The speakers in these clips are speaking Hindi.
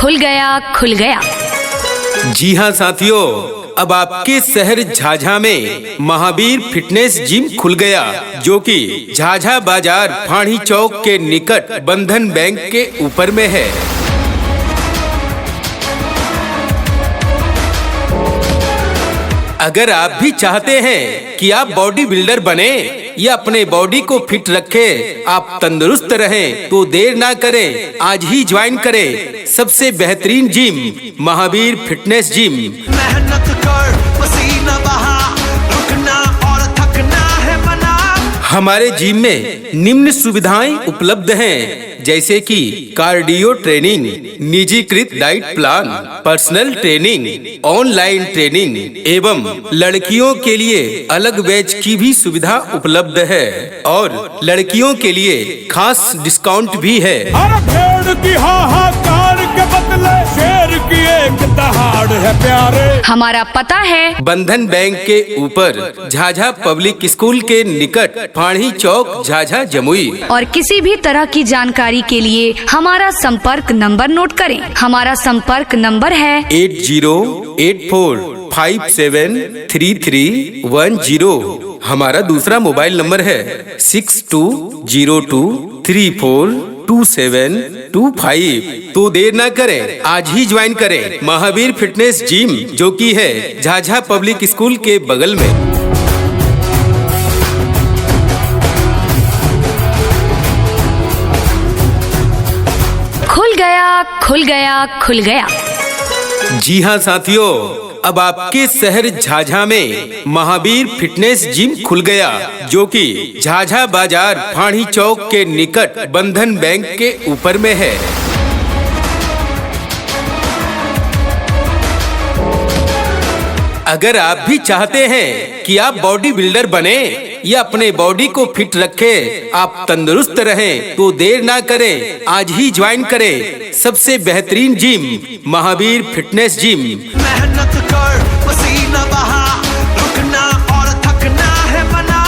खुल गया खुल गया। जी हाँ साथियों, अब आपके शहर झाझा में महावीर फिटनेस जिम खुल गया, जो कि झाझा बाजार फाड़ी चौक के निकट बंधन बैंक के ऊपर में है। अगर आप भी चाहते हैं कि आप बॉडी बिल्डर बने या अपने बॉडी को फिट रखें, आप तंदुरुस्त रहें, तो देर ना करें, आज ही ज्वाइन करें सबसे बेहतरीन जिम महावीर फिटनेस जिम। मेहनत कर, पसीना बहा, रुकना और थकना है मना। हमारे जिम में निम्न सुविधाएं उपलब्ध हैं, जैसे कि कार्डियो ट्रेनिंग, निजीकृत diet plan, personal training, online training एवं लड़कियों के लिए अलग बैच की भी सुविधा उपलब्ध है और लड़कियों के लिए खास डिस्काउंट भी है। हर भेड़ की हाहाकार के बदले शेर की एक दहाड़ है प्यारे। हमारा पता है बंधन बैंक के ऊपर झाझा पब्लिक स्कूल के निकट फाड़ी चौक झाझा जमुई। और किसी भी तरह की जानकारी के लिए हमारा संपर्क नंबर नोट करें। हमारा संपर्क नंबर है 8084573310। हमारा दूसरा मोबाइल नंबर है 6202342725। तो देर ना करें, आज ही ज्वाइन करें महावीर फिटनेस जिम, जो कि है झाझा पब्लिक स्कूल के बगल में। खुल गया खुल गया खुल गया। जी हाँ साथियों, अब आपके शहर झाझा में महावीर फिटनेस जिम खुल गया, जो कि झाझा बाजार फाड़ी चौक के निकट बंधन बैंक के ऊपर में है। अगर आप भी चाहते हैं कि आप बॉडी बिल्डर बने या अपने बॉडी को फिट रखें, आप तंदुरुस्त रहें, तो देर ना करें, आज ही ज्वाइन करें सबसे बेहतरीन जिम महावीर फिटनेस जिम। मेहनत कर, पसीना बहा, रुकना और थकना है मना।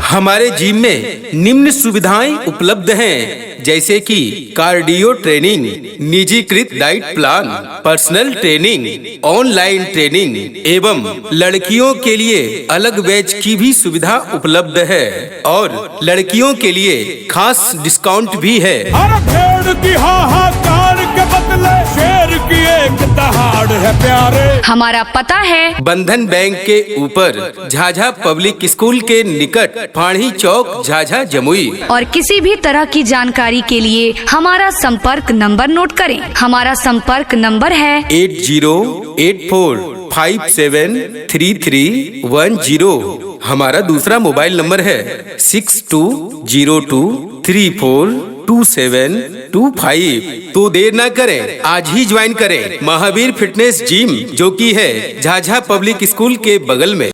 हमारे जिम में निम्न सुविधाएं उपलब्ध हैं, जैसे कि कार्डियो ट्रेनिंग, निजीकृत diet plan, personal training, online training एवं लड़कियों के लिए अलग बैच की भी सुविधा उपलब्ध है और लड़कियों के लिए खास डिस्काउंट भी है। हर भेड़ की हाहाकार के बदले शेर की एक दहाड़ है प्यारे। हमारा पता है बंधन बैंक के ऊपर झाझा पब्लिक स्कूल के निकट फाड़ी चौक झाझा जमुई। और किसी भी तरह की जानकारी के लिए हमारा संपर्क नंबर नोट करें। हमारा संपर्क नंबर है 8084573310। हमारा दूसरा मोबाइल नंबर है 6202342725। तो देर ना करें, आज ही ज्वाइन करें महावीर फिटनेस जिम, जो कि है झाझा पब्लिक स्कूल के बगल में।